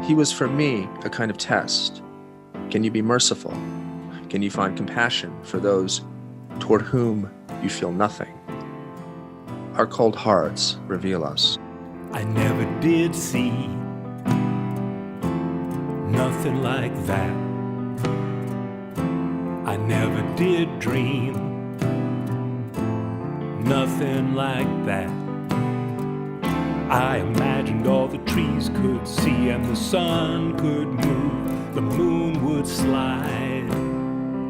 He was for me a kind of test. Can you be merciful? Can you find compassion for those toward whom you feel nothing? Our cold hearts reveal us. I never did see nothing like that. I never did dream nothing like that. I imagined all the trees could see and the sun could move. The moon would slide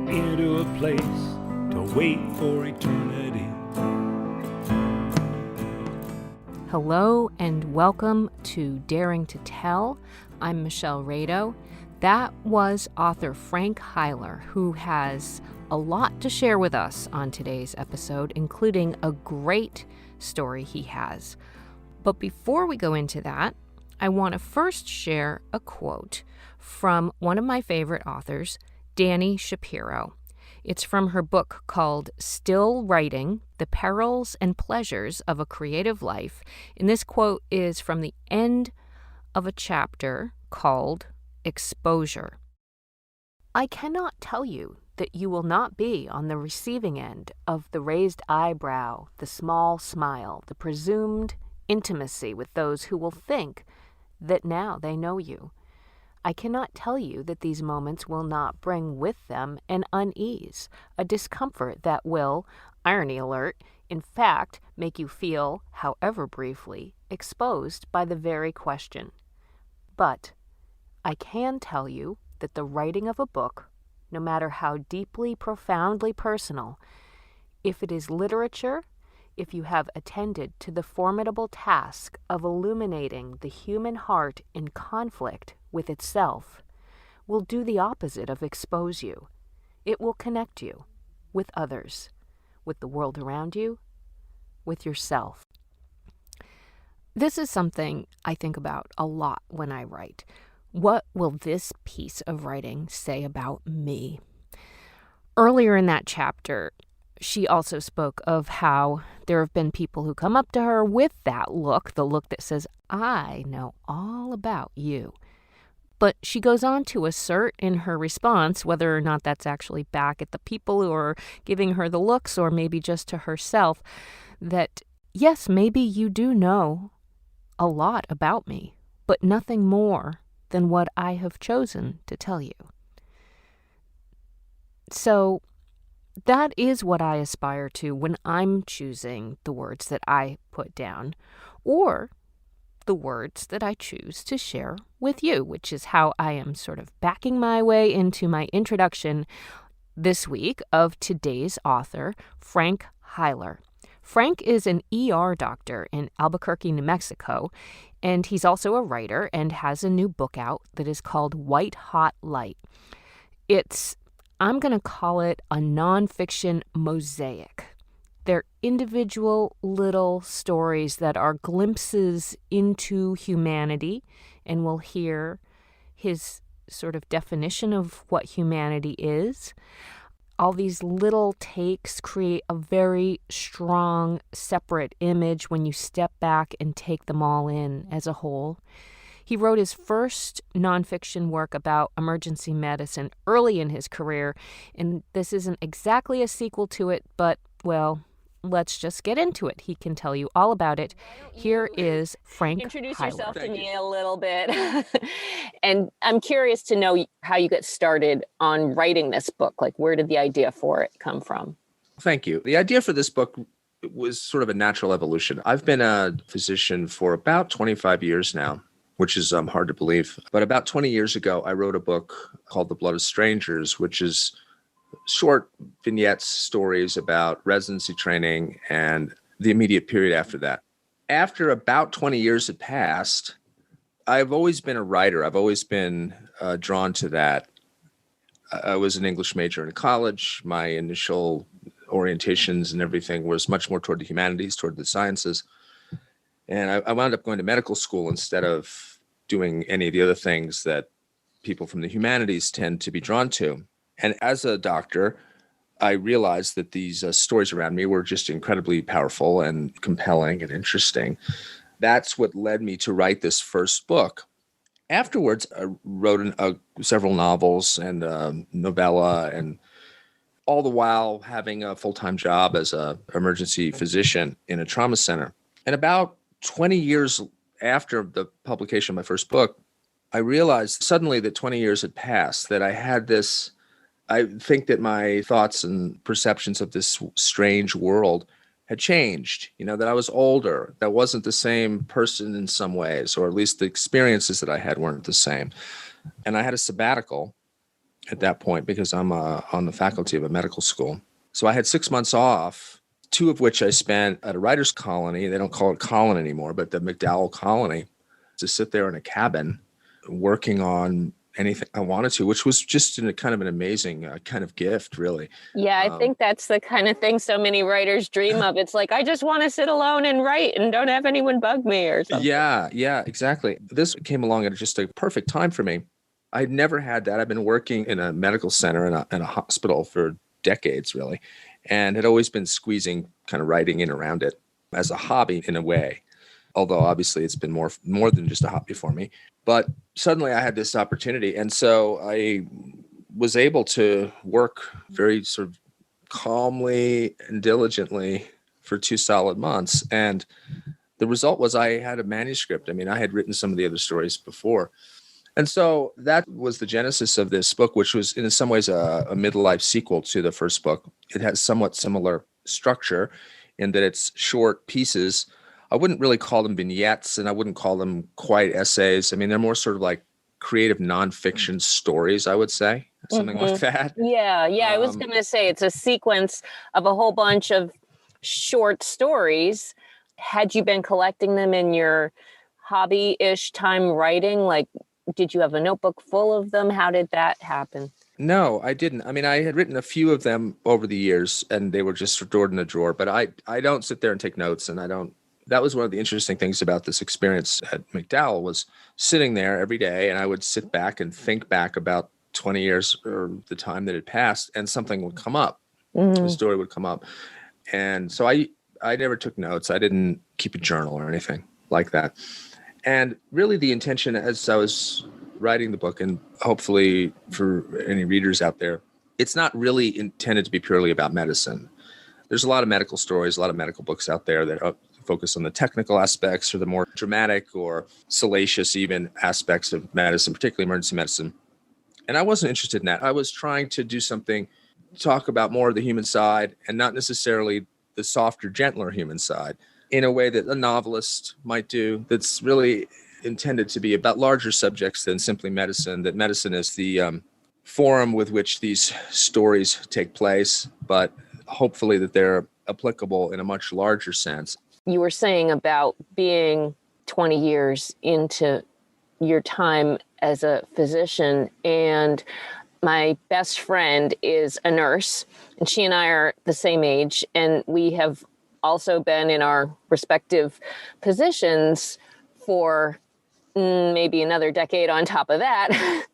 into a place to wait for eternity. Hello and welcome to Daring to Tell. I'm Michelle Rado. That was author Frank Hyler, who has a lot to share with us on today's episode, including a great story he has. But before we go into that, I want to first share a quote from one of my favorite authors, Dani Shapiro. It's from her book called Still Writing: The Perils and Pleasures of a Creative Life. And this quote is from the end of a chapter called Exposure. I cannot tell you that you will not be on the receiving end of the raised eyebrow, the small smile, the presumed intimacy with those who will think that now they know you. I cannot tell you that these moments will not bring with them an unease, a discomfort that will, irony alert, in fact, make you feel, however briefly, exposed by the very question. But I can tell you that the writing of a book, no matter how deeply, profoundly personal, if it is literature, if you have attended to the formidable task of illuminating the human heart in conflict with itself, will do the opposite of expose you. It will connect you with others, with the world around you, with yourself. This is something I think about a lot when I write. What will this piece of writing say about me? Earlier in that chapter, she also spoke of how there have been people who come up to her with that look, the look that says, I know all about you. But she goes on to assert in her response, whether or not that's actually back at the people who are giving her the looks or maybe just to herself, that yes, maybe you do know a lot about me, but nothing more than what I have chosen to tell you. So that is what I aspire to when I'm choosing the words that I put down, or the words that I choose to share with you, which is how I am sort of backing my way into my introduction this week of today's author, Frank Hyler. Frank is an ER doctor in Albuquerque, New Mexico, and he's also a writer and has a new book out that is called White Hot Light. I'm going to call it a nonfiction mosaic. They're individual little stories that are glimpses into humanity, and we'll hear his sort of definition of what humanity is. All these little takes create a very strong, separate image when you step back and take them all in as a whole. He wrote his first nonfiction work about emergency medicine early in his career, and this isn't exactly a sequel to it, but, well, let's just get into it. He can tell you all about it. Here is Frank Introduce Hyler. yourself to me a little bit. And I'm curious to know how you got started on writing this book. Like, where did the idea for it come from? Thank you. The idea for this book was sort of a natural evolution. I've been a physician for about 25 years now, which is hard to believe. But about 20 years ago, I wrote a book called The Blood of Strangers, which is short vignettes, stories about residency training and the immediate period after that. After about 20 years had passed, I've always been a writer. I've always been drawn to that. I was an English major in college. My initial orientations and everything was much more toward the humanities, toward the sciences. And I wound up going to medical school instead of doing any of the other things that people from the humanities tend to be drawn to. And as a doctor, I realized that these stories around me were just incredibly powerful and compelling and interesting. That's what led me to write this first book. Afterwards, I wrote several novels and novella, and all the while having a full-time job as a emergency physician in a trauma center. And about 20 years after the publication of my first book, I realized suddenly that 20 years had passed, that I think that my thoughts and perceptions of this strange world had changed, that I was older, that wasn't the same person in some ways, or at least the experiences that I had weren't the same. And I had a sabbatical at that point because I'm on the faculty of a medical school. So I had 6 months off, 2 of which I spent at a writer's colony. They don't call it colony anymore, but the McDowell colony, to sit there in a cabin working on anything I wanted to, which was just kind of an amazing kind of gift, really. Yeah, I think that's the kind of thing so many writers dream of. It's like, I just want to sit alone and write and don't have anyone bug me or something. Yeah, exactly. This came along at just a perfect time for me. I'd never had that. I've been working in a medical center and a hospital for decades, really, and had always been squeezing kind of writing in around it as a hobby in a way. Although obviously it's been more than just a hobby for me. But suddenly I had this opportunity. And so I was able to work very sort of calmly and diligently for 2 solid months. And the result was I had a manuscript. I mean, I had written some of the other stories before. And so that was the genesis of this book, which was in some ways a midlife sequel to the first book. It has somewhat similar structure in that it's short pieces. I wouldn't really call them vignettes, and I wouldn't call them quite essays. I mean, they're more sort of like creative nonfiction stories, I would say, something like that. Yeah. I was going to say it's a sequence of a whole bunch of short stories. Had you been collecting them in your hobby-ish time writing? Like, did you have a notebook full of them? How did that happen? No, I didn't. I mean, I had written a few of them over the years, and they were just stored in a drawer. But I don't sit there and take notes, and I don't. That was one of the interesting things about this experience at McDowell was sitting there every day, and I would sit back and think back about 20 years or the time that had passed, and something would come up. The story would come up. And so I never took notes. I didn't keep a journal or anything like that. And really the intention as I was writing the book, and hopefully for any readers out there, it's not really intended to be purely about medicine. There's a lot of medical stories, a lot of medical books out there that focus on the technical aspects or the more dramatic or salacious even aspects of medicine, particularly emergency medicine. And I wasn't interested in that. I was trying to do something, talk about more of the human side and not necessarily the softer, gentler human side in a way that a novelist might do, that's really intended to be about larger subjects than simply medicine, that medicine is the forum with which these stories take place, but hopefully that they're applicable in a much larger sense. You were saying about being 20 years into your time as a physician, and my best friend is a nurse, and she and I are the same age, and we have also been in our respective positions for maybe another decade on top of that.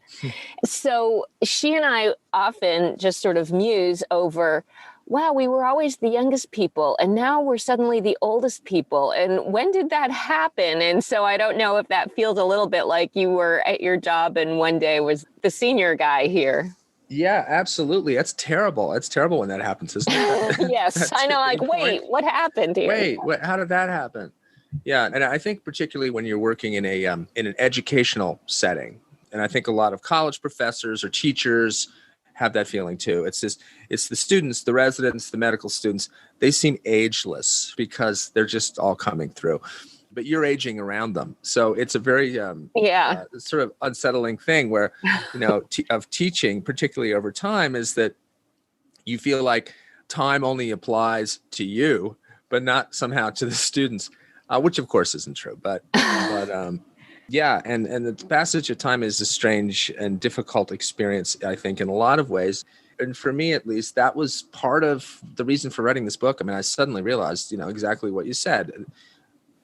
So she and I often just sort of muse over, wow, we were always the youngest people, and now we're suddenly the oldest people. And when did that happen? And so I don't know if that feels a little bit like you were at your job and one day was the senior guy here. Yeah, absolutely. That's terrible. It's terrible when that happens, isn't it? Yes, I know. Like, wait, what happened here? Wait, how did that happen? Yeah, and I think particularly when you're working in an educational setting, and I think a lot of college professors or teachers have that feeling too. It's the students, the residents, the medical students. They seem ageless because they're just all coming through, but you're aging around them. So it's a very sort of unsettling thing where, of teaching, particularly over time, is that you feel like time only applies to you, but not somehow to the students, which of course isn't true. But yeah, and the passage of time is a strange and difficult experience, I think, in a lot of ways. And for me, at least, that was part of the reason for writing this book. I mean, I suddenly realized, exactly what you said.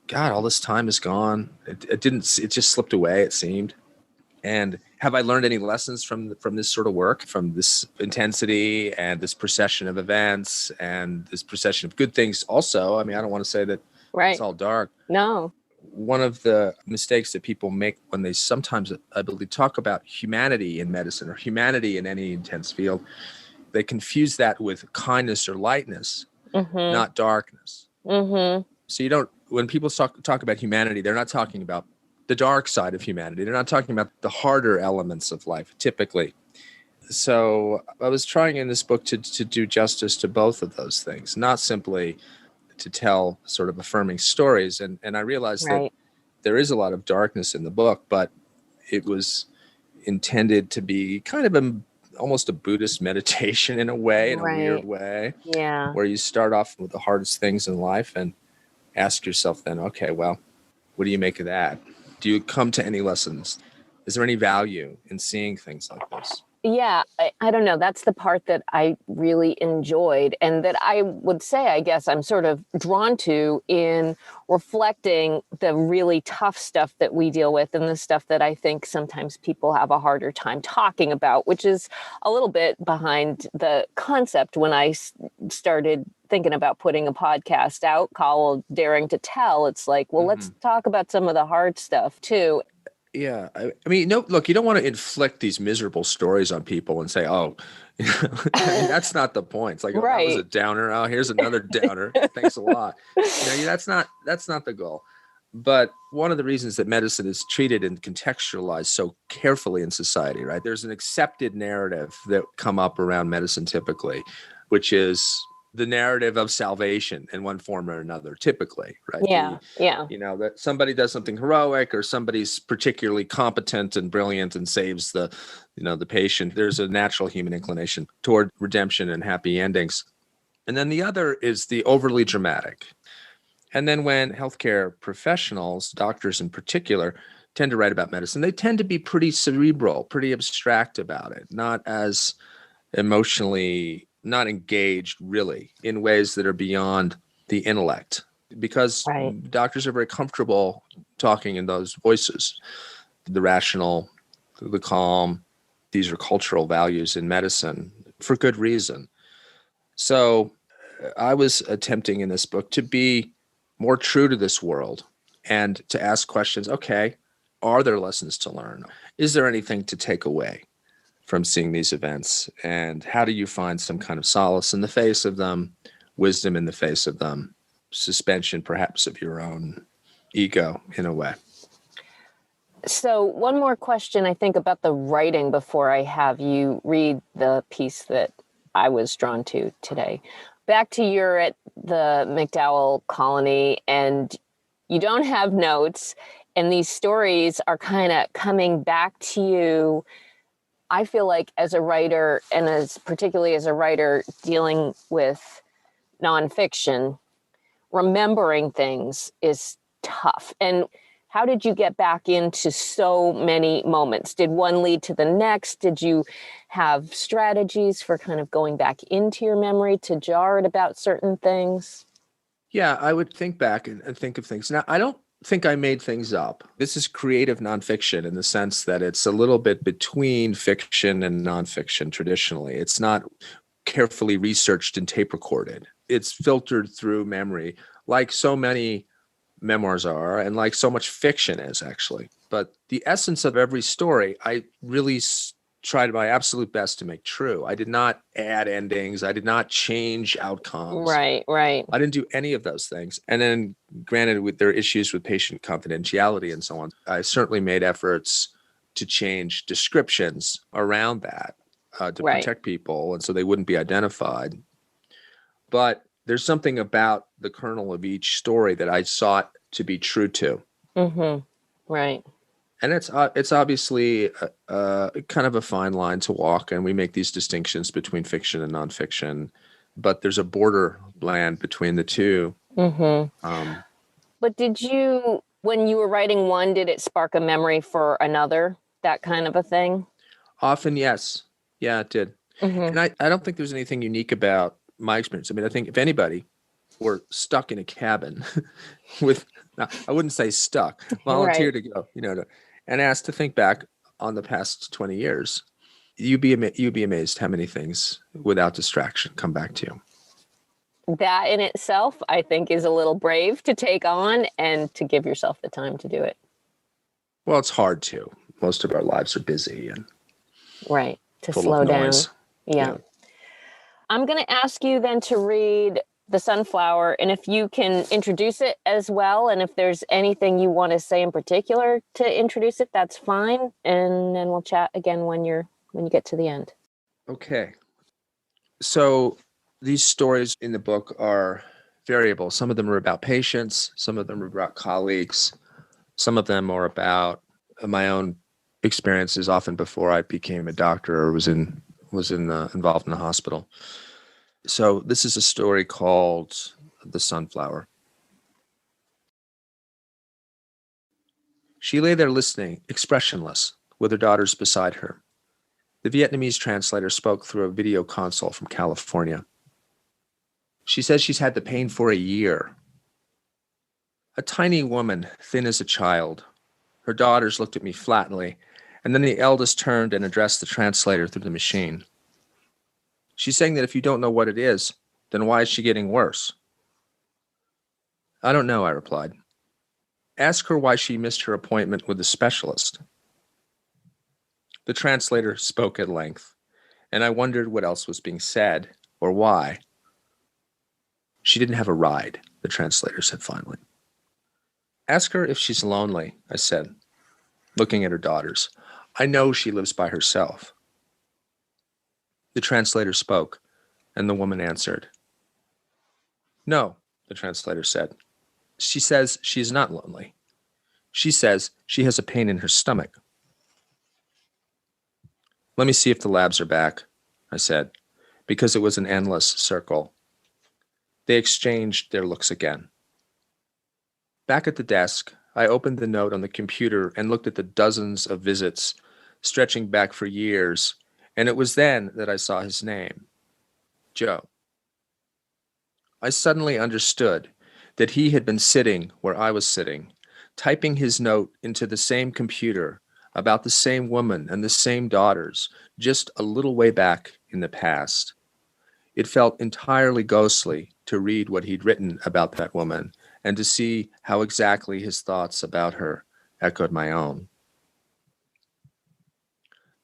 God, all this time is gone. It just slipped away, it seemed. And have I learned any lessons from this sort of work, from this intensity and this procession of events and this procession of good things also? I mean, I don't want to say that it's all dark. No. one of the mistakes that people make when they sometimes, I believe, talk about humanity in medicine or humanity in any intense field, they confuse that with kindness or lightness, not darkness. So you don't, when people talk about humanity, they're not talking about the dark side of humanity. They're not talking about the harder elements of life, typically. So I was trying in this book to do justice to both of those things, not simply to tell sort of affirming stories. And I realized that there is a lot of darkness in the book, but it was intended to be kind of almost a Buddhist meditation in a way, in a weird way, where you start off with the hardest things in life and ask yourself then, okay, well, what do you make of that? Do you come to any lessons? Is there any value in seeing things like this? Yeah, I don't know. That's the part that I really enjoyed, and that I would say, I guess, I'm sort of drawn to in reflecting the really tough stuff that we deal with and the stuff that I think sometimes people have a harder time talking about, which is a little bit behind the concept when I started thinking about putting a podcast out called Daring to Tell. It's like, well, let's talk about some of the hard stuff too. Yeah. I mean, no, look, you don't want to inflict these miserable stories on people and say, oh, I mean, that's not the point. It's like, oh, that was a downer. Oh, here's another downer. Thanks a lot. That's not the goal. But one of the reasons that medicine is treated and contextualized so carefully in society, right? There's an accepted narrative that come up around medicine typically, which is the narrative of salvation in one form or another, typically, right? That somebody does something heroic or somebody's particularly competent and brilliant and saves the patient. There's a natural human inclination toward redemption and happy endings. And then the other is the overly dramatic. And then when healthcare professionals, doctors in particular, tend to write about medicine, they tend to be pretty cerebral, pretty abstract about it, not as emotionally not engaged really in ways that are beyond the intellect, because doctors are very comfortable talking in those voices, the rational, the calm. These are cultural values in medicine for good reason. So I was attempting in this book to be more true to this world and to ask questions. Okay, are there lessons to learn? Is there anything to take away from seeing these events? And how do you find some kind of solace in the face of them, wisdom in the face of them, suspension perhaps of your own ego in a way? So one more question, I think, about the writing before I have you read the piece that I was drawn to today. Back to you're at the McDowell colony and you don't have notes, and these stories are kind of coming back to you. I feel like as a writer, and particularly as a writer dealing with nonfiction, remembering things is tough. And how did you get back into so many moments? Did one lead to the next? Did you have strategies for kind of going back into your memory to jar it about certain things? Yeah, I would think back and think of things. Now, I don't think I made things up. This is creative nonfiction in the sense that it's a little bit between fiction and nonfiction traditionally. It's not carefully researched and tape recorded. It's filtered through memory, like so many memoirs are, and like so much fiction is actually. But the essence of every story, I really tried my absolute best to make true. I did not add endings. I did not change outcomes. Right. I didn't do any of those things. And then granted, with their issues with patient confidentiality and so on, I certainly made efforts to change descriptions around that to protect people. And so they wouldn't be identified. But there's something about the kernel of each story that I sought to be true to. Right. And it's obviously kind of a fine line to walk, and we make these distinctions between fiction and nonfiction, but there's a borderland between the two. But did you, when you were writing one, did it spark a memory for another, that kind of a thing? Often, yes. Yeah, it did. And I don't think there's anything unique about my experience. I mean, I think if anybody were stuck in a cabin with, I wouldn't say stuck, volunteer to go, and asked to think back on the past 20 years, you'd be amazed how many things without distraction come back to you. that in itself, I think, is a little brave to take on and to give yourself the time to do it. Well, it's hard to. Most of our lives are busy and Right. To full slow of down. noise. Yeah. I'm going to ask you then to read The Sunflower, and if you can introduce it as well, and if there's anything you want to say in particular to introduce it, that's fine. And then we'll chat again when you get to the end. Okay. So these stories in the book are variable. Some of them are about patients. Some of them are about colleagues. Some of them are about my own experiences, often before I became a doctor or was involved in the hospital. So this is a story called The Sunflower. She lay there listening, expressionless, with her daughters beside her. The Vietnamese translator spoke through a video console from California. She says she's had the pain for a year. A tiny woman, thin as a child. Her daughters looked at me flatly, and then the eldest turned and addressed the translator through the machine. She's saying that if you don't know what it is, then why is she getting worse? I don't know, I replied. Ask her why she missed her appointment with the specialist. The translator spoke at length, and I wondered what else was being said, or why. She didn't have a ride, the translator said finally. Ask her if she's lonely, I said, looking at her daughters. I know she lives by herself. The translator spoke, and the woman answered. No, the translator said. She says she is not lonely. She says she has a pain in her stomach. Let me see if the labs are back, I said, because it was an endless circle. They exchanged their looks again. Back at the desk, I opened the note on the computer and looked at the dozens of visits stretching back for years, and it was then that I saw his name, Joe. I suddenly understood that he had been sitting where I was sitting, typing his note into the same computer about the same woman and the same daughters, just a little way back in the past. It felt entirely ghostly to read what he'd written about that woman and to see how exactly his thoughts about her echoed my own.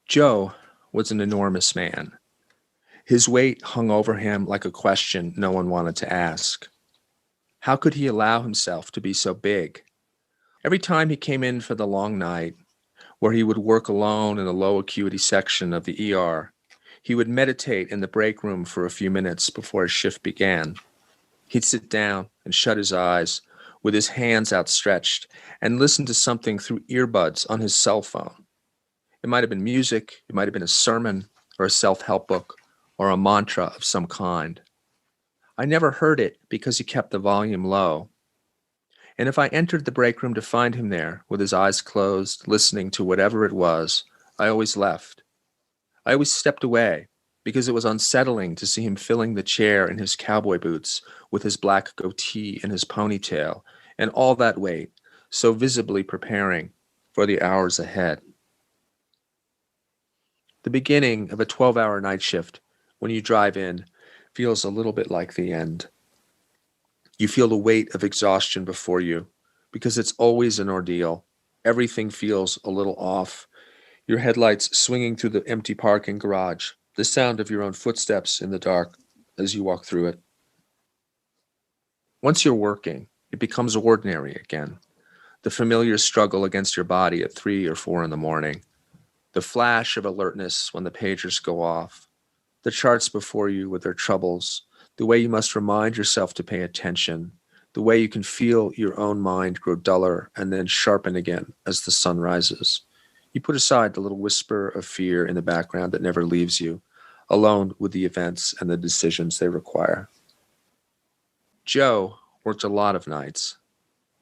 Joe was an enormous man. His weight hung over him like a question no one wanted to ask. How could he allow himself to be so big? Every time he came in for the long night, where he would work alone in the low acuity section of the ER, he would meditate in the break room for a few minutes before his shift began. He'd sit down and shut his eyes with his hands outstretched and listen to something through earbuds on his cell phone. It might have been music, it might have been a sermon or a self-help book or a mantra of some kind. I never heard it because he kept the volume low. And if I entered the break room to find him there with his eyes closed, listening to whatever it was, I always left. I always stepped away because it was unsettling to see him filling the chair in his cowboy boots with his black goatee and his ponytail and all that weight, so visibly preparing for the hours ahead. The beginning of a 12-hour night shift, when you drive in, feels a little bit like the end. You feel the weight of exhaustion before you because it's always an ordeal. Everything feels a little off. Your headlights swinging through the empty parking garage, the sound of your own footsteps in the dark as you walk through it. Once you're working, it becomes ordinary again. The familiar struggle against your body at 3 or 4 in the morning. The flash of alertness when the pagers go off. The charts before you with their troubles. The way you must remind yourself to pay attention. The way you can feel your own mind grow duller and then sharpen again as the sun rises. You put aside the little whisper of fear in the background that never leaves you, alone with the events and the decisions they require. Joe worked a lot of nights.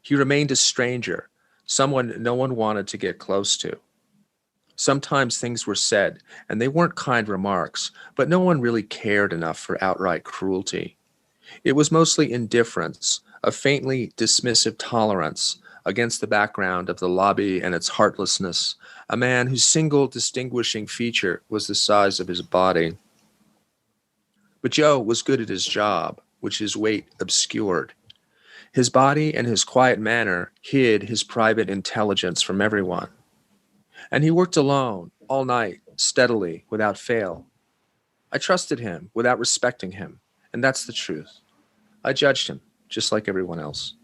He remained a stranger, someone no one wanted to get close to. Sometimes things were said, and they weren't kind remarks, but no one really cared enough for outright cruelty. It was mostly indifference, a faintly dismissive tolerance against the background of the lobby and its heartlessness, a man whose single distinguishing feature was the size of his body. But Joe was good at his job. which his weight obscured. His body and his quiet manner hid his private intelligence from everyone. And he worked alone, all night, steadily, without fail. I trusted him without respecting him, and that's the truth. I judged him, just like everyone else.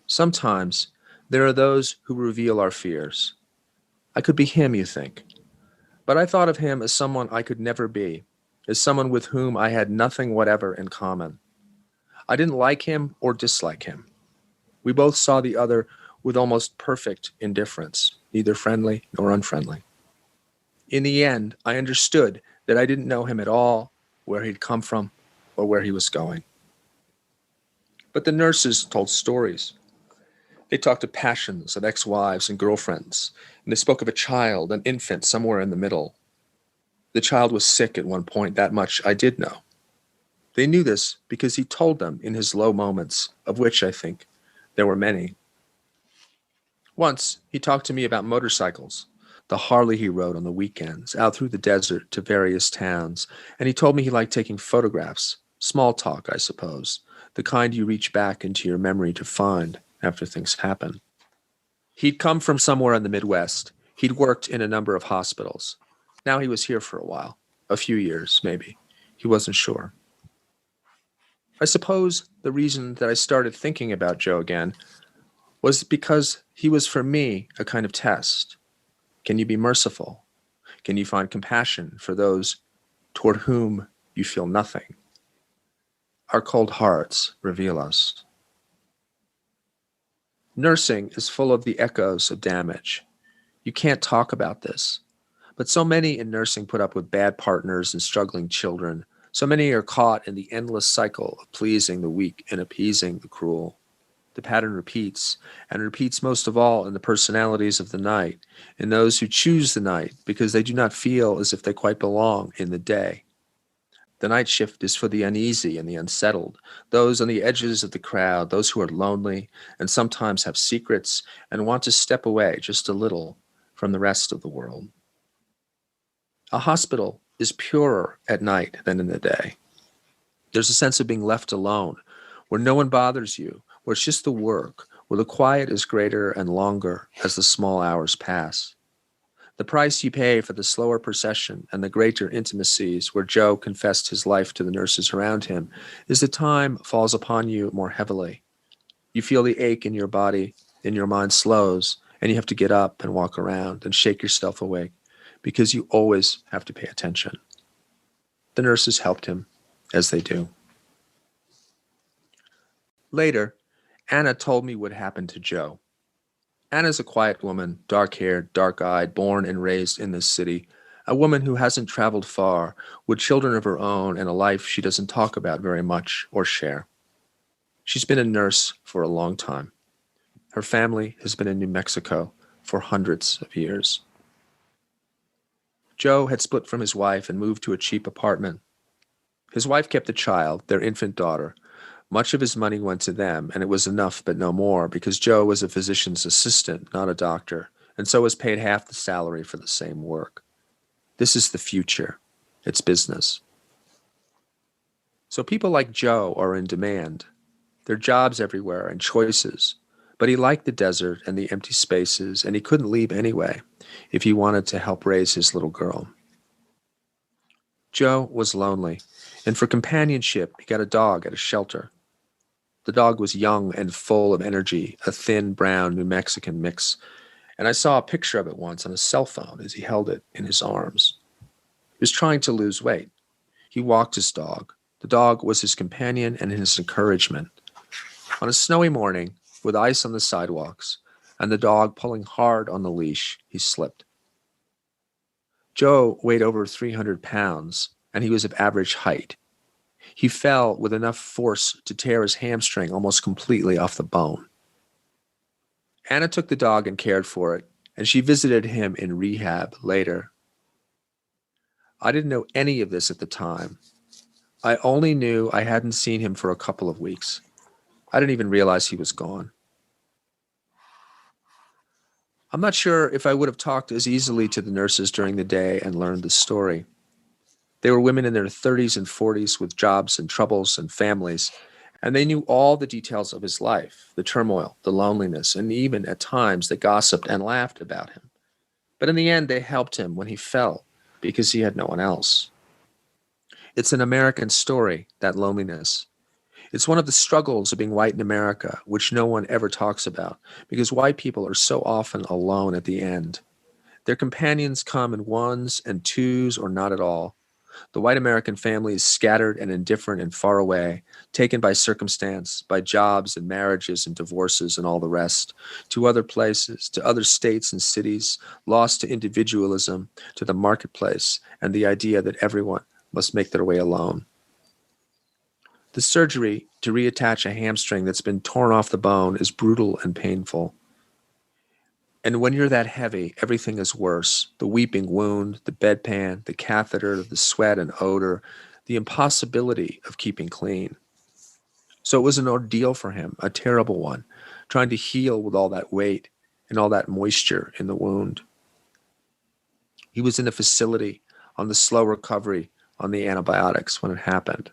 Sometimes there are those who reveal our fears. I could be him, you think. But I thought of him as someone I could never be, as someone with whom I had nothing whatever in common. I didn't like him or dislike him. We both saw the other with almost perfect indifference, neither friendly nor unfriendly. In the end, I understood that I didn't know him at all, where he'd come from, or where he was going. But the nurses told stories. They talked of passions, of ex-wives and girlfriends, and they spoke of a child, an infant, somewhere in the middle. The child was sick at one point, that much I did know. They knew this because he told them in his low moments, of which, I think, there were many. Once, he talked to me about motorcycles, the Harley he rode on the weekends, out through the desert to various towns, and he told me he liked taking photographs, small talk, I suppose, the kind you reach back into your memory to find after things happen. He'd come from somewhere in the Midwest. He'd worked in a number of hospitals. Now he was here for a while, a few years, maybe. He wasn't sure. I suppose the reason that I started thinking about Joe again was because he was for me a kind of test. Can you be merciful? Can you find compassion for those toward whom you feel nothing? Our cold hearts reveal us. Nursing is full of the echoes of damage. You can't talk about this, but so many in nursing put up with bad partners and struggling children. So many are caught in the endless cycle of pleasing the weak and appeasing the cruel. The pattern repeats, and repeats most of all in the personalities of the night, in those who choose the night because they do not feel as if they quite belong in the day. The night shift is for the uneasy and the unsettled, those on the edges of the crowd, those who are lonely and sometimes have secrets and want to step away just a little from the rest of the world. A hospital is purer at night than in the day. There's a sense of being left alone, where no one bothers you, where it's just the work, where the quiet is greater and longer as the small hours pass. The price you pay for the slower procession and the greater intimacies where Joe confessed his life to the nurses around him is that time falls upon you more heavily. You feel the ache in your body, and your mind slows, and you have to get up and walk around and shake yourself awake because you always have to pay attention. The nurses helped him, as they do. Later, Anna told me what happened to Joe. Anna's a quiet woman, dark-haired, dark-eyed, born and raised in this city, a woman who hasn't traveled far, with children of her own and a life she doesn't talk about very much or share. She's been a nurse for a long time. Her family has been in New Mexico for hundreds of years. Joe had split from his wife and moved to a cheap apartment. His wife kept the child, their infant daughter. Much of his money went to them, and it was enough but no more, because Joe was a physician's assistant, not a doctor, and so was paid half the salary for the same work. This is the future. It's business. So people like Joe are in demand. There are jobs everywhere and choices, but he liked the desert and the empty spaces, and he couldn't leave anyway if he wanted to help raise his little girl. Joe was lonely, and for companionship, he got a dog at a shelter. The dog was young and full of energy, a thin, brown New Mexican mix, and I saw a picture of it once on a cell phone as he held it in his arms. He was trying to lose weight. He walked his dog. The dog was his companion and his encouragement. On a snowy morning, with ice on the sidewalks, and the dog pulling hard on the leash, he slipped. Joe weighed over 300 pounds, and he was of average height. He fell with enough force to tear his hamstring almost completely off the bone. Anna took the dog and cared for it, and she visited him in rehab later. I didn't know any of this at the time. I only knew I hadn't seen him for a couple of weeks. I didn't even realize he was gone. I'm not sure if I would have talked as easily to the nurses during the day and learned the story. They were women in their 30s and 40s with jobs and troubles and families, and they knew all the details of his life, the turmoil, the loneliness, and even at times they gossiped and laughed about him. But in the end, they helped him when he fell because he had no one else. It's an American story, that loneliness. It's one of the struggles of being white in America, which no one ever talks about, because white people are so often alone at the end. Their companions come in ones and twos or not at all. The white American family is scattered and indifferent and far away, taken by circumstance, by jobs and marriages and divorces and all the rest, to other places, to other states and cities, lost to individualism, to the marketplace, and the idea that everyone must make their way alone. The surgery to reattach a hamstring that's been torn off the bone is brutal and painful. And when you're that heavy, everything is worse. The weeping wound, the bedpan, the catheter, the sweat and odor, the impossibility of keeping clean. So it was an ordeal for him, a terrible one, trying to heal with all that weight and all that moisture in the wound. He was in a facility on the slow recovery on the antibiotics when it happened.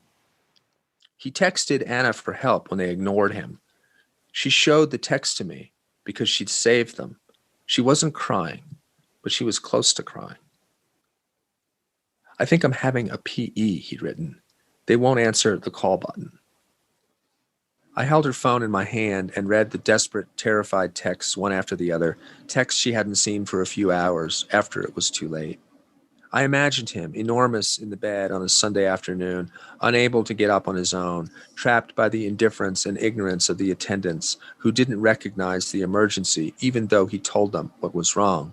He texted Anna for help when they ignored him. She showed the text to me because she'd saved them. She wasn't crying, but she was close to crying. I think I'm having a PE, he'd written. They won't answer the call button. I held her phone in my hand and read the desperate, terrified texts one after the other, texts she hadn't seen for a few hours after it was too late. I imagined him, enormous in the bed on a Sunday afternoon, unable to get up on his own, trapped by the indifference and ignorance of the attendants who didn't recognize the emergency even though he told them what was wrong.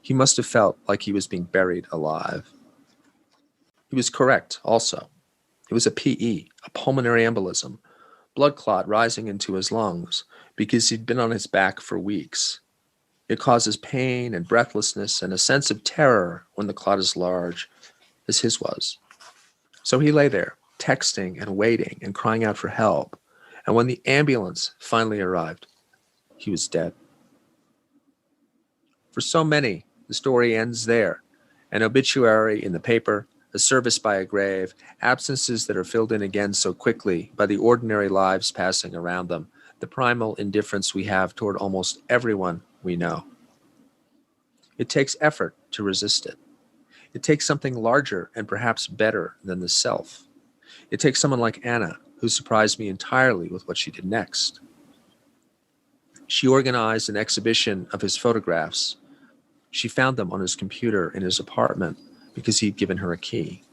He must have felt like he was being buried alive. He was correct, also. It was a PE, a pulmonary embolism, blood clot rising into his lungs because he'd been on his back for weeks. It causes pain and breathlessness and a sense of terror when the clot is large, as his was. So he lay there, texting and waiting and crying out for help. And when the ambulance finally arrived, he was dead. For so many, the story ends there. An obituary in the paper, a service by a grave, absences that are filled in again so quickly by the ordinary lives passing around them, the primal indifference we have toward almost everyone we know. It takes effort to resist it. It takes something larger and perhaps better than the self. It takes someone like Anna, who surprised me entirely with what she did next. She organized an exhibition of his photographs. She found them on his computer in his apartment because he'd given her a key.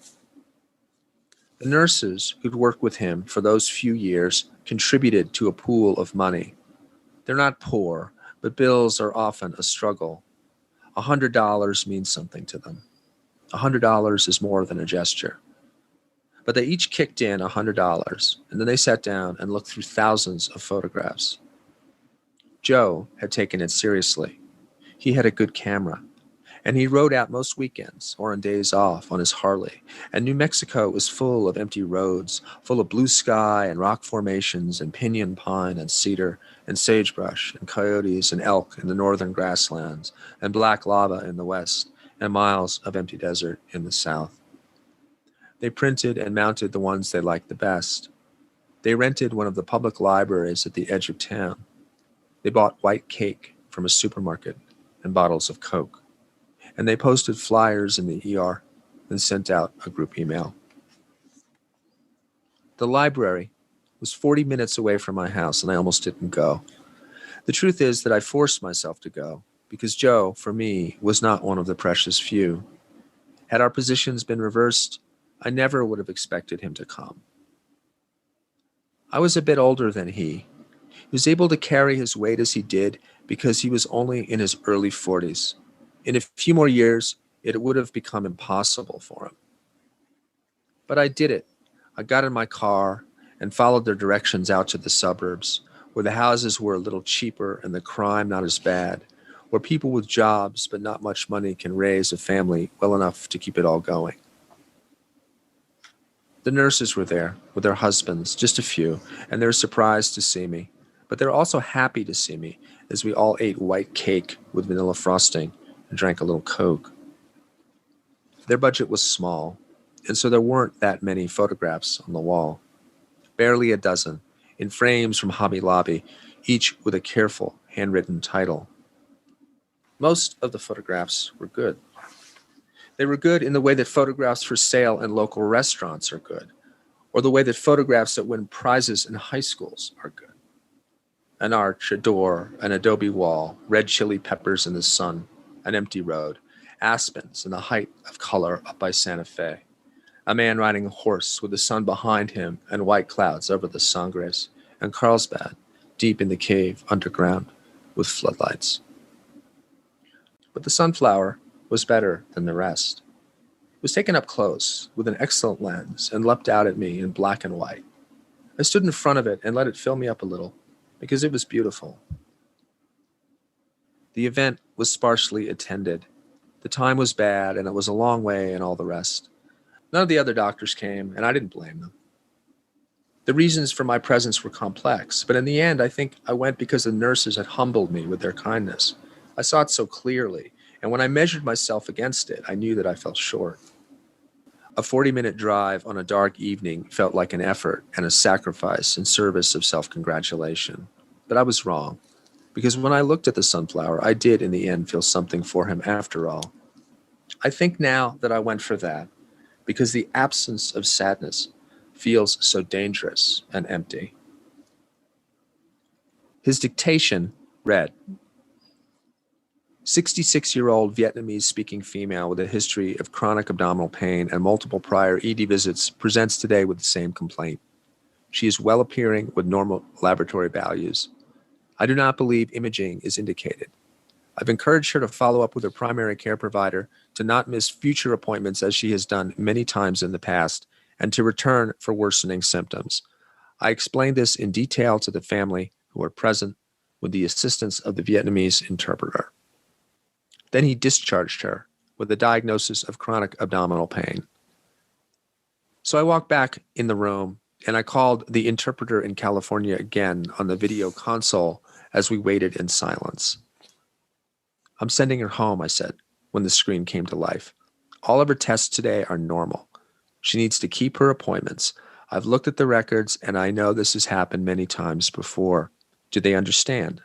The nurses who'd worked with him for those few years contributed to a pool of money. They're not poor, but bills are often a struggle. $100 means something to them. $100 is more than a gesture. But they each kicked in $100, and then they sat down and looked through thousands of photographs. Joe had taken it seriously. He had a good camera, and he rode out most weekends or on days off on his Harley. And New Mexico was full of empty roads, full of blue sky and rock formations and pinyon pine and cedar and sagebrush and coyotes and elk in the northern grasslands and black lava in the west and miles of empty desert in the south. They printed and mounted the ones they liked the best. They rented one of the public libraries at the edge of town. They bought white cake from a supermarket and bottles of Coke. And they posted flyers in the ER and sent out a group email. The library was 40 minutes away from my house, and I almost didn't go. The truth is that I forced myself to go because Joe, for me, was not one of the precious few. Had our positions been reversed, I never would have expected him to come. I was a bit older than he. He was able to carry his weight as he did because he was only in his early 40s. In a few more years, it would have become impossible for him. But I did it. I got in my car and followed their directions out to the suburbs, where the houses were a little cheaper and the crime not as bad, where people with jobs but not much money can raise a family well enough to keep it all going. The nurses were there with their husbands, just a few, and they were surprised to see me. But they were also happy to see me as we all ate white cake with vanilla frosting and drank a little Coke. Their budget was small. and so there weren't that many photographs on the wall. Barely a dozen, in frames from Hobby Lobby, each with a careful, handwritten title. Most of the photographs were good. They were good in the way that photographs for sale in local restaurants are good, or the way that photographs that win prizes in high schools are good. An arch, a door, an adobe wall, red chili peppers in the sun, an empty road, aspens and the height of color up by Santa Fe, a man riding a horse with the sun behind him and white clouds over the Sangres, and Carlsbad, deep in the cave underground, with floodlights. But the sunflower was better than the rest. It was taken up close, with an excellent lens, and leapt out at me in black and white. I stood in front of it and let it fill me up a little, because it was beautiful. The event was sparsely attended. The time was bad, and it was a long way, and all the rest. None of the other doctors came, and I didn't blame them. The reasons for my presence were complex, but in the end, I think I went because the nurses had humbled me with their kindness. I saw it so clearly, and when I measured myself against it, I knew that I fell short. A 40-minute drive on a dark evening felt like an effort and a sacrifice in service of self-congratulation. But I was wrong, because when I looked at the sunflower, I did in the end feel something for him after all. I think now that I went for that, because the absence of sadness feels so dangerous and empty. His dictation read, 66-year-old Vietnamese-speaking female with a history of chronic abdominal pain and multiple prior ED visits presents today with the same complaint. She is well-appearing with normal laboratory values. I do not believe imaging is indicated. I've encouraged her to follow up with her primary care provider, to not miss future appointments as she has done many times in the past, and to return for worsening symptoms. I explained this in detail to the family who were present with the assistance of the Vietnamese interpreter. Then he discharged her with a diagnosis of chronic abdominal pain. So I walked back in the room and I called the interpreter in California again on the video console as we waited in silence. I'm sending her home, I said, when the screen came to life. All of her tests today are normal. She needs to keep her appointments. I've looked at the records and I know this has happened many times before. Do they understand?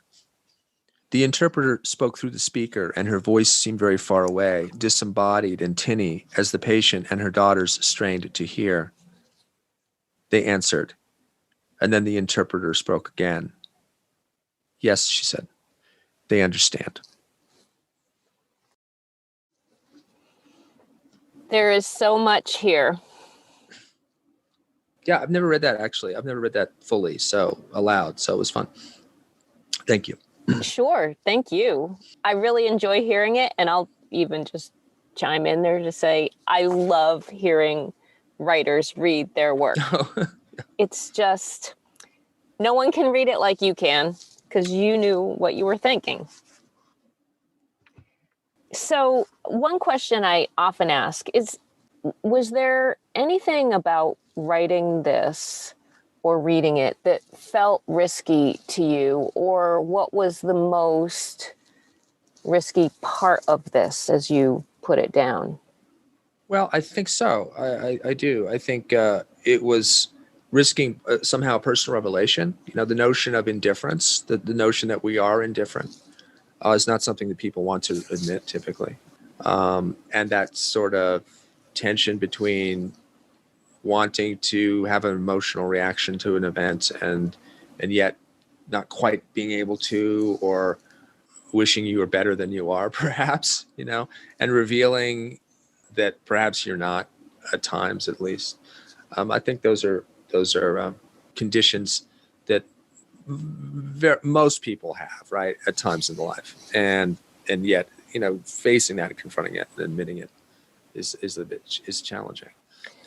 The interpreter spoke through the speaker, and her voice seemed very far away, disembodied and tinny, as the patient and her daughters strained to hear. They answered, and then the interpreter spoke again. Yes, she said, they understand. There is so much here. Yeah, I've never read that, actually. I've never read that fully, so aloud, so it was fun. Thank you. Sure. Thank you. I really enjoy hearing it. And I'll even just chime in there to say, I love hearing writers read their work. It's just, no one can read it like you can, because you knew what you were thinking. So one question I often ask is, was there anything about writing this or reading it that felt risky to you, or what was the most risky part of this as you put it down? Well, I think so. I do. I think it was risking somehow personal revelation. You know, the notion of indifference, the notion that we are indifferent is not something that people want to admit typically. And that sort of tension between wanting to have an emotional reaction to an event and yet not quite being able to, or wishing you were better than you are, perhaps, you know, and revealing that perhaps you're not, at times at least. I think those are conditions that most people have, right, at times in life, and yet, you know, facing that and confronting it and admitting it is challenging.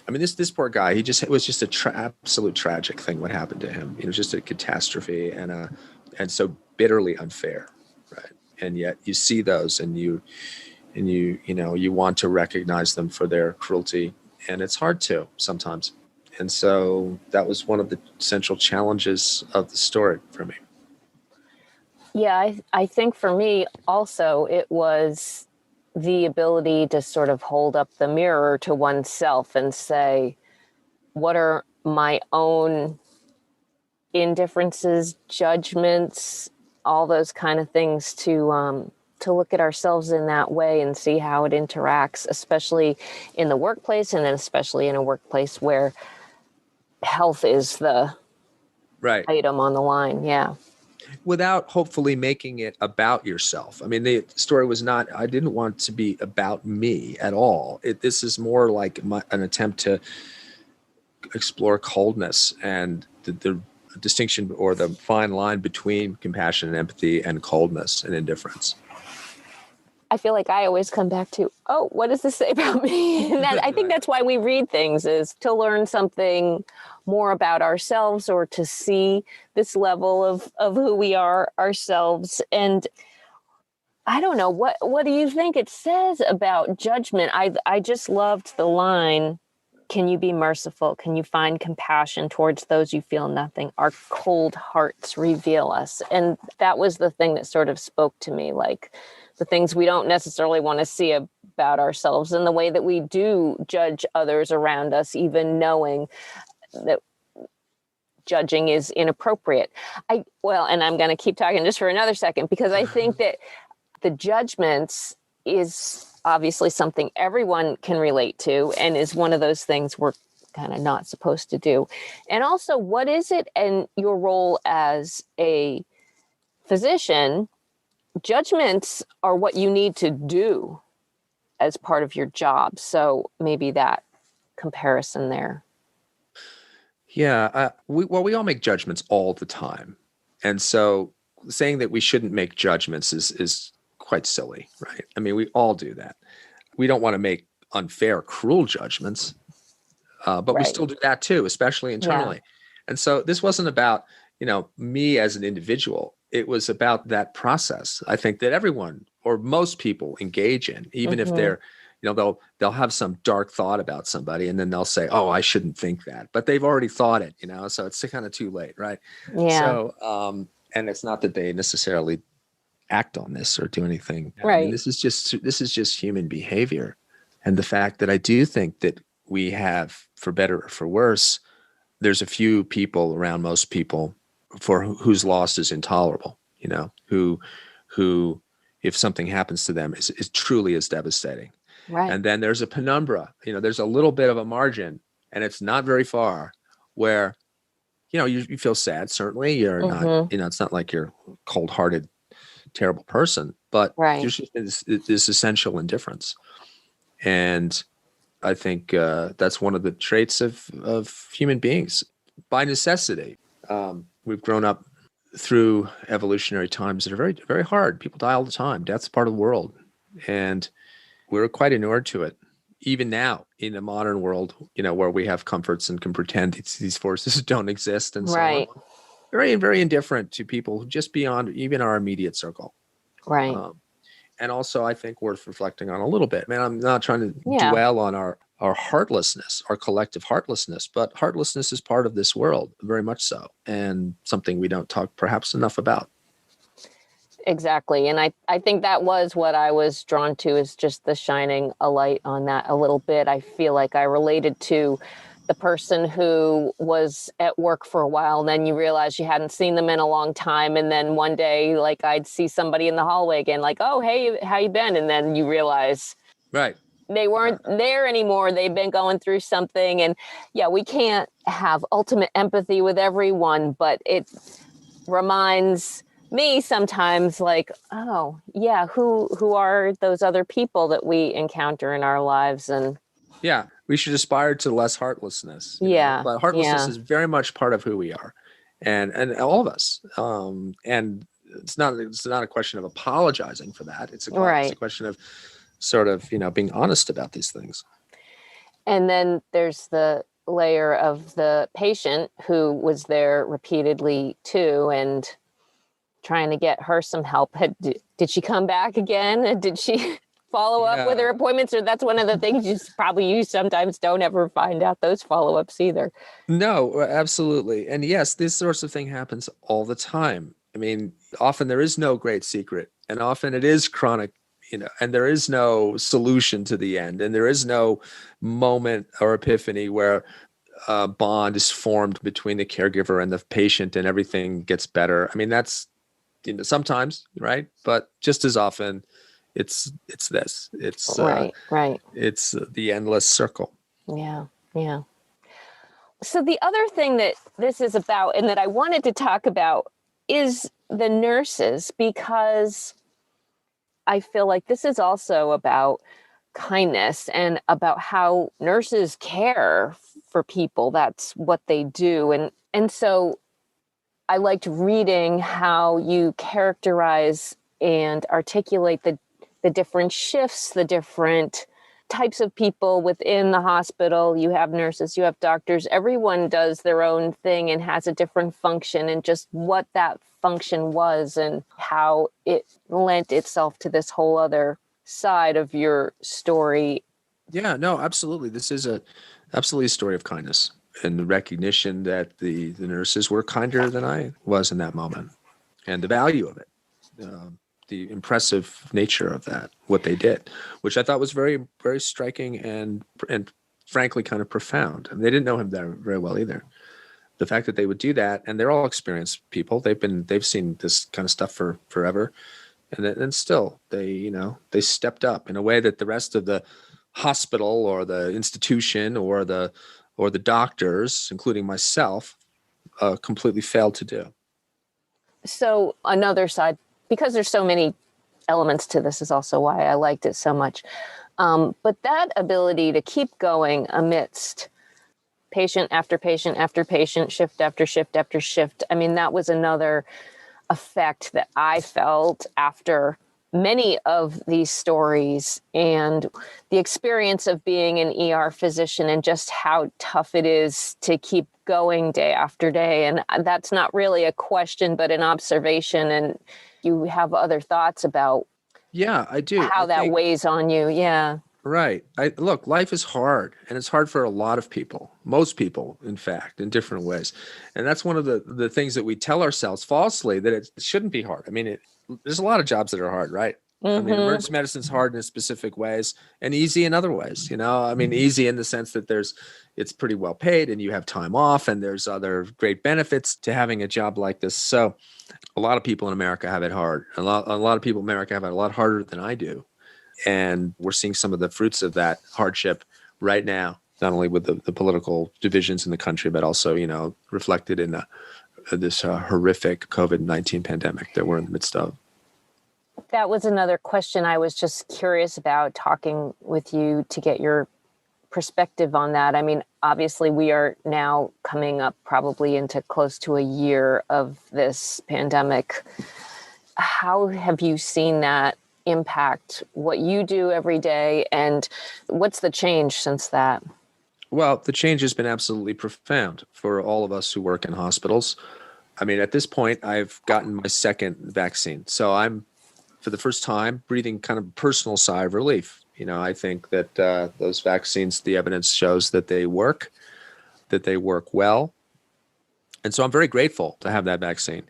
I mean, this poor guy, it was just absolute tragic thing what happened to him. It was just a catastrophe and so bitterly unfair, right? And yet you see those and you want to recognize them for their cruelty, and it's hard to sometimes. And so that was one of the central challenges of the story for me. Yeah, I think for me also, it was the ability to sort of hold up the mirror to oneself and say, what are my own indifferences, judgments, all those kind of things, to look at ourselves in that way and see how it interacts, especially in the workplace, and then especially in a workplace where health is the Right. item on the line. Yeah. Without hopefully making it about yourself. I mean, the story was not, I didn't want it to be about me at all. This is more like an attempt to explore coldness and the distinction or the fine line between compassion and empathy and coldness and indifference. I feel like I always come back to, oh, what does this say about me? And I think that's why we read things, is to learn something more about ourselves, or to see this level of who we are ourselves. And I don't know, what do you think it says about judgment? I just loved the line, can you be merciful? Can you find compassion towards those you feel nothing? Our cold hearts reveal us. And that was the thing that sort of spoke to me, like the things we don't necessarily want to see about ourselves, and the way that we do judge others around us, even knowing that judging is inappropriate. And I'm going to keep talking just for another second, because I think that the judgments is obviously something everyone can relate to, and is one of those things we're kind of not supposed to do. And also, what is it in your role as a physician? Judgments are what you need to do as part of your job. So maybe that comparison there. Yeah. We all make judgments all the time. And so saying that we shouldn't make judgments is quite silly, right? I mean, we all do that. We don't want to make unfair, cruel judgments, but we still do that too, especially internally. Yeah. And so this wasn't about, me as an individual. It was about that process. I think that everyone, or most people, engage in, even if they're, they'll have some dark thought about somebody, and then they'll say, "Oh, I shouldn't think that," but they've already thought it, so it's kind of too late, right? Yeah. So, and it's not that they necessarily act on this or do anything. Right. I mean, this is just human behavior, and the fact that I do think that we have, for better or for worse, there's a few people around most people for whose loss is intolerable, who if something happens to them is truly is devastating. Right. And then there's a penumbra, there's a little bit of a margin, and it's not very far, where, you feel sad. Certainly you're not, it's not like you're a cold-hearted, terrible person, but there's just this essential indifference. And I think that's one of the traits of human beings by necessity. We've grown up through evolutionary times that are very, very hard. People die all the time. Death's part of the world. And we're quite inured to it. Even now in the modern world, where we have comforts and can pretend these forces don't exist and so on. Very, very indifferent to people just beyond even our immediate circle. Right. And also, I think worth reflecting on a little bit. Man, I'm not trying to dwell on our heartlessness, our collective heartlessness, but heartlessness is part of this world, very much so, and something we don't talk perhaps enough about. Exactly. And I think that was what I was drawn to, is just the shining a light on that a little bit. I feel like I related to the person who was at work for a while, and then you realize you hadn't seen them in a long time. And then one day, like, I'd see somebody in the hallway again, like, "Oh, hey, how you been?" And then you realize they weren't there anymore. They've been going through something. And we can't have ultimate empathy with everyone, but it reminds me sometimes, like, oh yeah, who are those other people that we encounter in our lives? And we should aspire to less heartlessness. But heartlessness is very much part of who we are, and all of us. And it's not a question of apologizing for that. It's a question of sort of being honest about these things. And then there's the layer of the patient who was there repeatedly too, and trying to get her some help. Did she come back again? Did she follow up with her appointments? Or that's one of the things you sometimes don't ever find out those follow-ups either. No, absolutely. And yes, this sorts of thing happens all the time. I mean, often there is no great secret, and often it is chronic and there is no solution to the end, and there is no moment or epiphany where a bond is formed between the caregiver and the patient and everything gets better. I mean, that's, sometimes, right? But just as often, it's this. Right. It's the endless circle. Yeah. Yeah. So the other thing that this is about and that I wanted to talk about is the nurses, because I feel like this is also about kindness and about how nurses care for people. That's what they do. And so I liked reading how you characterize and articulate the different shifts, the different types of people within the hospital. You have nurses, you have doctors, everyone does their own thing and has a different function, and just what that function was and how it lent itself to this whole other side of your story. Yeah, no, absolutely. This is absolutely a story of kindness and the recognition that the nurses were kinder than I was in that moment, and the value of it. The impressive nature of that, what they did, which I thought was very, very striking and frankly kind of profound. And they didn't know him there very well either. The fact that they would do that, and they're all experienced people. They've seen this kind of stuff for forever, and still they stepped up in a way that the rest of the hospital or the institution or the doctors, including myself, completely failed to do. So another side, because there's so many elements to this, is also why I liked it so much. But that ability to keep going amidst patient after patient after patient, shift after shift after shift. I mean, that was another effect that I felt after many of these stories, and the experience of being an ER physician and just how tough it is to keep going day after day. And that's not really a question, but an observation. And you have other thoughts about I do. How that weighs on you. Yeah. Right. Look, life is hard, and it's hard for a lot of people, most people, in fact, in different ways. And that's one of the things that we tell ourselves falsely, that it shouldn't be hard. I mean, there's a lot of jobs that are hard, right? I mean, emergency medicine is hard in specific ways and easy in other ways. I mean, easy in the sense that it's pretty well paid and you have time off, and there's other great benefits to having a job like this. So a lot of people in America have it hard. A lot of people in America have it a lot harder than I do. And we're seeing some of the fruits of that hardship right now, not only with the political divisions in the country, but also, reflected in this horrific COVID-19 pandemic that we're in the midst of. That was another question I was just curious about, talking with you to get your perspective on that. I mean, obviously we are now coming up probably into close to a year of this pandemic. How have you seen that impact what you do every day, and what's the change since that? Well, the change has been absolutely profound for all of us who work in hospitals. I mean, at this point, I've gotten my second vaccine. So I'm, for the first time, breathing kind of personal sigh of relief. I think that those vaccines, the evidence shows that they work well. And so I'm very grateful to have that vaccine.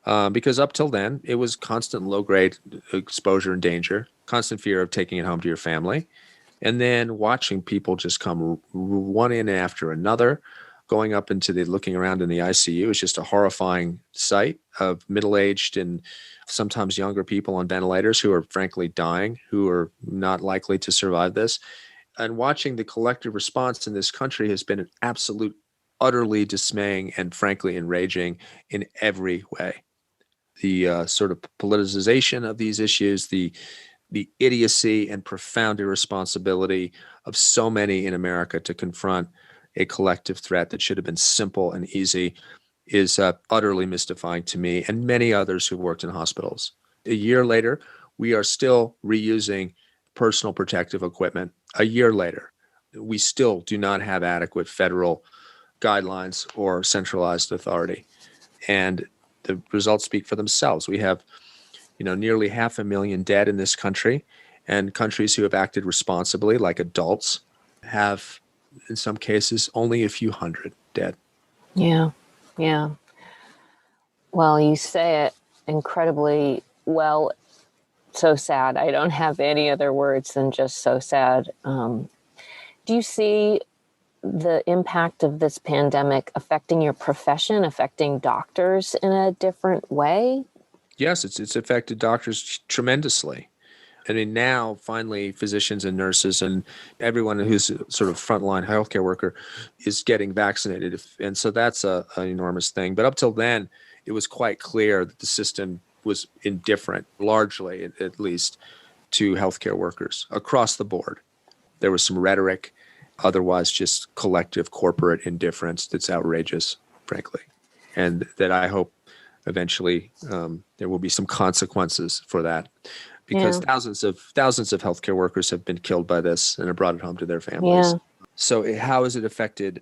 Because up till then, it was constant low-grade exposure and danger, constant fear of taking it home to your family, and then watching people just come one in after another, going up looking around in the ICU is just a horrifying sight of middle-aged and sometimes younger people on ventilators who are frankly dying, who are not likely to survive this. And watching the collective response in this country has been an absolute, utterly dismaying and frankly enraging in every way. The sort of politicization of these issues, the idiocy and profound irresponsibility of so many in America to confront a collective threat that should have been simple and easy is utterly mystifying to me and many others who worked in hospitals. A year later, we are still reusing personal protective equipment. A year later, we still do not have adequate federal guidelines or centralized authority. And the results speak for themselves. We have, nearly 500,000 dead in this country, and countries who have acted responsibly, like adults, have, in some cases, only a few hundred dead. Yeah. Well, you say it incredibly well. so sad. I don't have any other words than just so sad. Do you see the impact of this pandemic affecting your profession, affecting doctors in a different way? Yes, it's affected doctors tremendously. I mean, now finally physicians and nurses and everyone who's a sort of frontline healthcare worker is getting vaccinated. And so that's an enormous thing. But up till then, it was quite clear that the system was indifferent, largely at least, to healthcare workers across the board. There was some rhetoric, otherwise just collective corporate indifference that's outrageous, frankly, and that I hope eventually there will be some consequences for that, because thousands of healthcare workers have been killed by this and have brought it home to their families. Yeah. So how has it affected,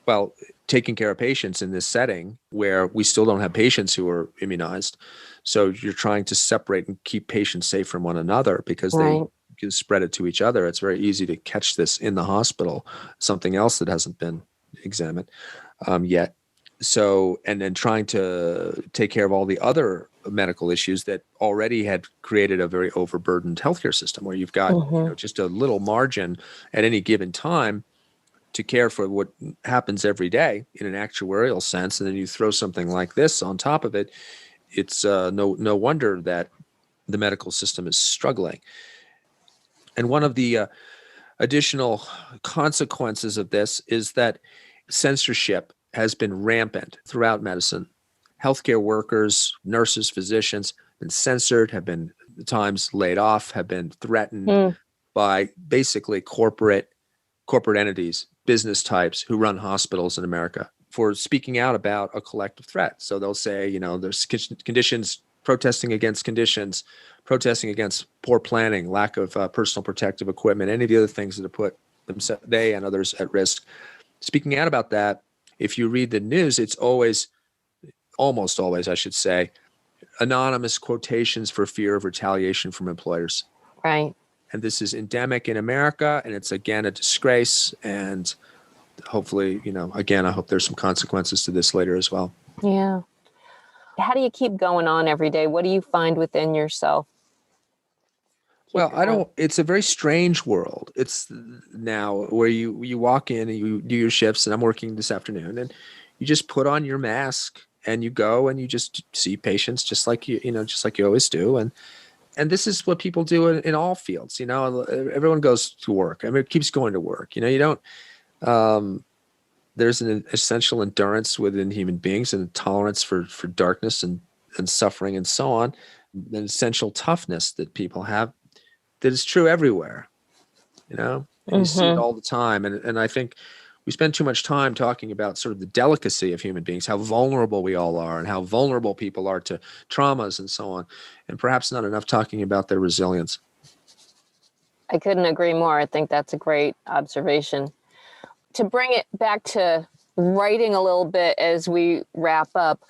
well, taking care of patients in this setting where we still don't have patients who are immunized? So you're trying to separate and keep patients safe from one another because they can spread it to each other. It's very easy to catch this in the hospital, something else that hasn't been examined yet. So, and then trying to take care of all the other medical issues that already had created a very overburdened healthcare system where you've got just a little margin at any given time to care for what happens every day in an actuarial sense. And then you throw something like this on top of it. It's no wonder that the medical system is struggling. And one of the additional consequences of this is that censorship has been rampant throughout medicine. Healthcare workers, nurses, physicians have been censored, have been at times laid off, have been threatened by basically corporate entities, business types who run hospitals in America for speaking out about a collective threat. So they'll say, there's conditions, protesting against conditions, protesting against poor planning, lack of personal protective equipment, any of the other things that have put they and others at risk. Speaking out about that, if you read the news, it's almost always, I should say, anonymous quotations for fear of retaliation from employers. Right. And this is endemic in America, and it's, again, a disgrace. And hopefully, again, I hope there's some consequences to this later as well. Yeah. How do you keep going on every day? What do you find within yourself? It's a very strange world. It's now where you walk in and you do your shifts, and I'm working this afternoon, and you just put on your mask and you go and you just see patients just like you always do. And this is what people do in all fields. Everyone goes to work. I mean, it keeps going to work. You don't, there's an essential endurance within human beings and a tolerance for darkness and suffering and so on, an essential toughness that people have that is true everywhere, and you see it all the time. And I think we spend too much time talking about sort of the delicacy of human beings, how vulnerable we all are and how vulnerable people are to traumas and so on, and perhaps not enough talking about their resilience. I couldn't agree more. I think that's a great observation. To bring it back to writing a little bit as we wrap up,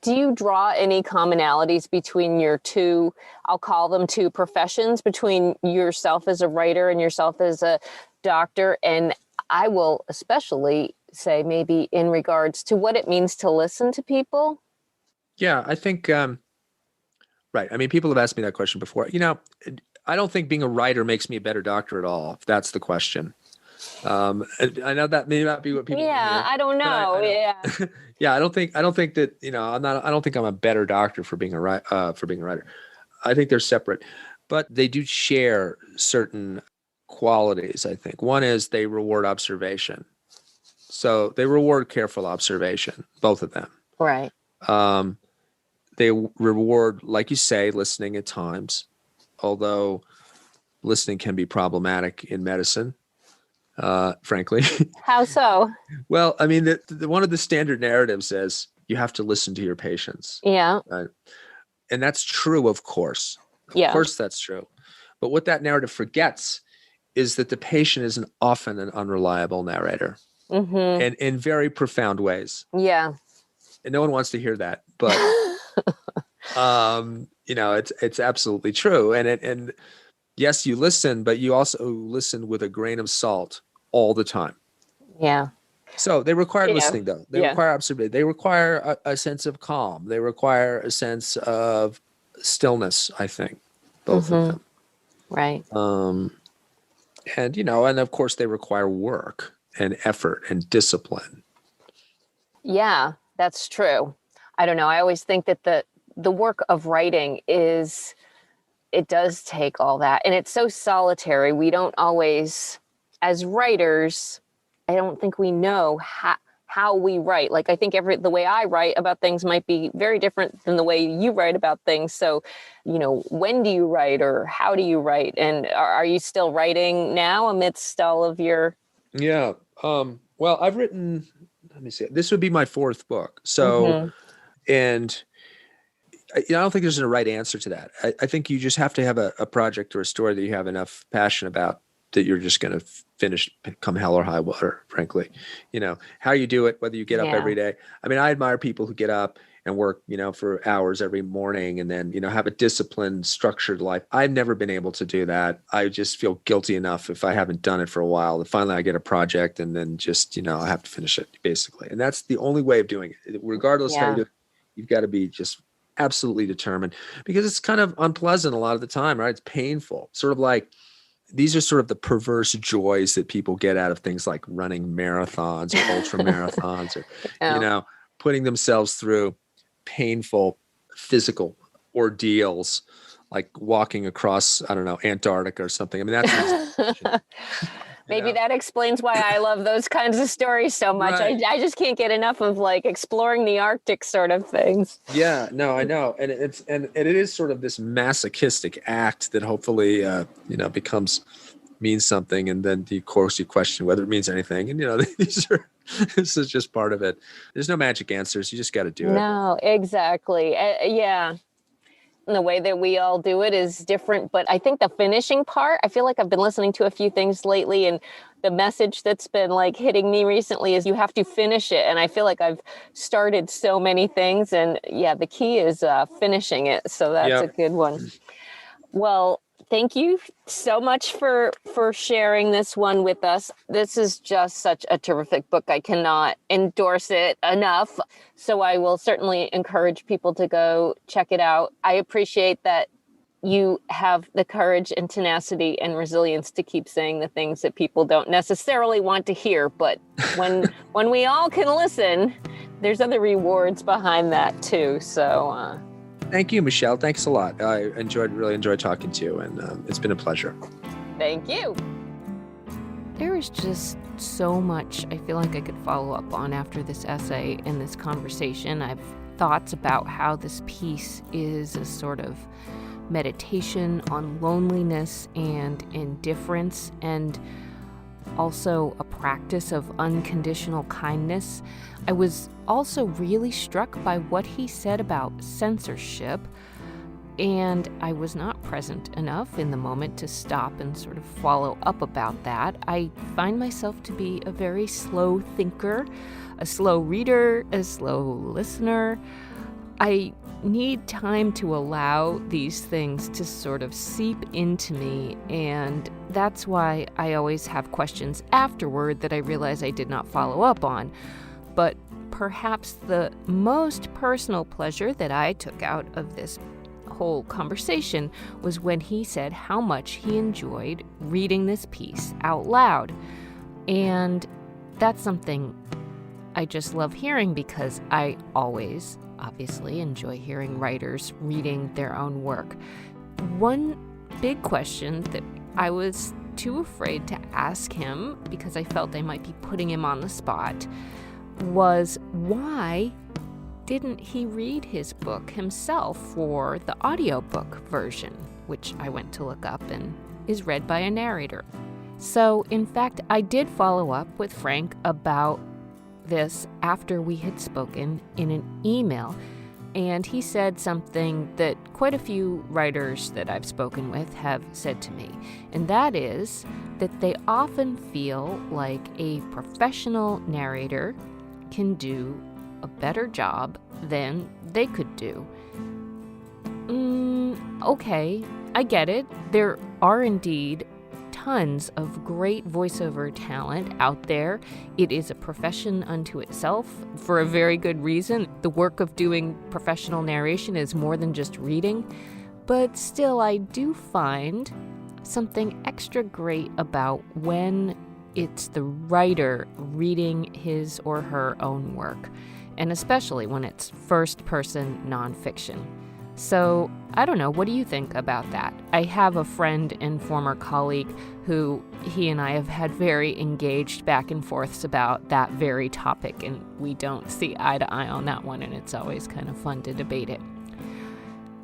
do you draw any commonalities between your two, I'll call them two professions, between yourself as a writer and yourself as a doctor? And I will especially say maybe in regards to what it means to listen to people. Yeah, I think, right. I mean, people have asked me that question before. I don't think being a writer makes me a better doctor at all, if that's the question. I know that may not be what people. Yeah, I don't know. Yeah, I don't think that I don't think I'm a better doctor for being a writer. I think they're separate, but they do share certain qualities. I think one is they reward observation, so they reward careful observation. Both of them, right? They reward, like you say, listening at times, although listening can be problematic in medicine. Frankly. How so? Well, I mean, one of the standard narratives says you have to listen to your patients. Yeah. Right? And that's true, of course. Yeah. Of course, that's true. But what that narrative forgets is that the patient is often an unreliable narrator, and in very profound ways. Yeah. And no one wants to hear that, but it's absolutely true. And yes, you listen, but you also listen with a grain of salt all the time. Yeah. So they require listening, though. They require observation. They require a sense of calm. They require a sense of stillness, I think. both of them. Right. And, and of course they require work and effort and discipline. Yeah, that's true. I don't know. I always think that the work of writing it does take all that. And it's so solitary. We don't always, as writers, I don't think we know how we write. Like, I think the way I write about things might be very different than the way you write about things. So, when do you write or how do you write? And are you still writing now amidst all of your... Yeah. Well, I've written, let me see, this would be my fourth book. So, and I don't think there's a right answer to that. I think you just have to have a project or a story that you have enough passion about that you're just going to finish come hell or high water, frankly. How you do it, whether you get up every day. I mean, I admire people who get up and work, for hours every morning and then, have a disciplined, structured life. I've never been able to do that. I just feel guilty enough if I haven't done it for a while. And finally I get a project and then just, I have to finish it basically. And that's the only way of doing it. Regardless how you do it, you've got to be just absolutely determined because it's kind of unpleasant a lot of the time, right? It's painful. Sort of like these are sort of the perverse joys that people get out of things like running marathons or ultra marathons or, putting themselves through painful physical ordeals, like walking across, I don't know, Antarctica or something. I mean, that's maybe that explains why I love those kinds of stories so much. Right. I just can't get enough of like exploring the Arctic sort of things. Yeah, no, I know. And it is sort of this masochistic act that hopefully, means something. And then of course you question whether it means anything. And, this is just part of it. There's no magic answers. You just got to do it. No, exactly. Yeah. And the way that we all do it is different. But I think the finishing part, I feel like I've been listening to a few things lately. And the message that's been like hitting me recently is you have to finish it. And I feel like I've started so many things. And yeah, the key is finishing it. So that's a good one. Well, thank you so much for sharing this one with us. This is just such a terrific book. I cannot endorse it enough. So I will certainly encourage people to go check it out. I appreciate that you have the courage and tenacity and resilience to keep saying the things that people don't necessarily want to hear. But when we all can listen, there's other rewards behind that too. So thank you, Michelle. Thanks a lot. I really enjoyed talking to you, and it's been a pleasure. Thank you. There is just so much I feel like I could follow up on after this essay and this conversation. I've thoughts about how this piece is a sort of meditation on loneliness and indifference, and also a practice of unconditional kindness. I was also really struck by what he said about censorship, and I was not present enough in the moment to stop and sort of follow up about that. I find myself to be a very slow thinker, a slow reader, a slow listener. I need time to allow these things to sort of seep into me, and that's why I always have questions afterward that I realize I did not follow up on. But perhaps the most personal pleasure that I took out of this whole conversation was when he said how much he enjoyed reading this piece out loud. And that's something I just love hearing, because I always obviously enjoy hearing writers reading their own work. One big question that I was too afraid to ask him, because I felt I might be putting him on the spot, was why didn't he read his book himself for the audiobook version, which I went to look up and is read by a narrator. So, in fact, I did follow up with Frank about this after we had spoken in an email, and he said something that quite a few writers that I've spoken with have said to me, and that is that they often feel like a professional narrator can do a better job than they could do. Okay, I get it. There are indeed tons of great voiceover talent out there. It is a profession unto itself for a very good reason. The work of doing professional narration is more than just reading. But still, I do find something extra great about when it's the writer reading his or her own work, and especially when it's first-person nonfiction. So, I don't know, what do you think about that? I have a friend and former colleague who he and I have had very engaged back and forths about that very topic, and we don't see eye to eye on that one, and it's always kind of fun to debate it.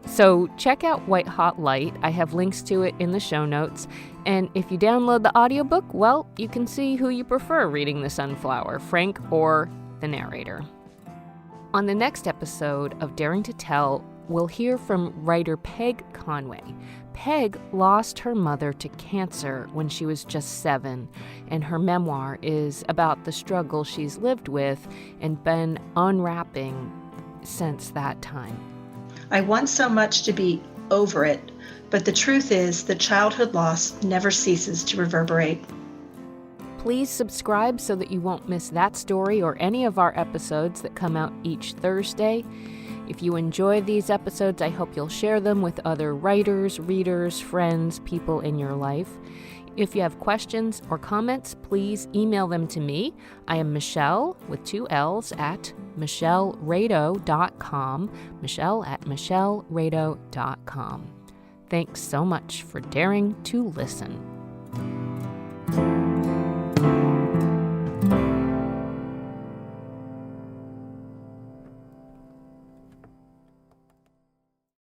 So check out White Hot Light. I have links to it in the show notes. And if you download the audiobook, well, you can see who you prefer reading The Sunflower, Frank or the narrator. On the next episode of Daring to Tell, we'll hear from writer Peg Conway. Peg lost her mother to cancer when she was just 7, and her memoir is about the struggle she's lived with and been unwrapping since that time. I want so much to be over it, but the truth is the childhood loss never ceases to reverberate. Please subscribe so that you won't miss that story or any of our episodes that come out each Thursday. If you enjoy these episodes, I hope you'll share them with other writers, readers, friends, people in your life. If you have questions or comments, please email them to me. I am Michelle, with 2 L's, at michellerado.com, michelle@michellerado.com. Thanks so much for daring to listen.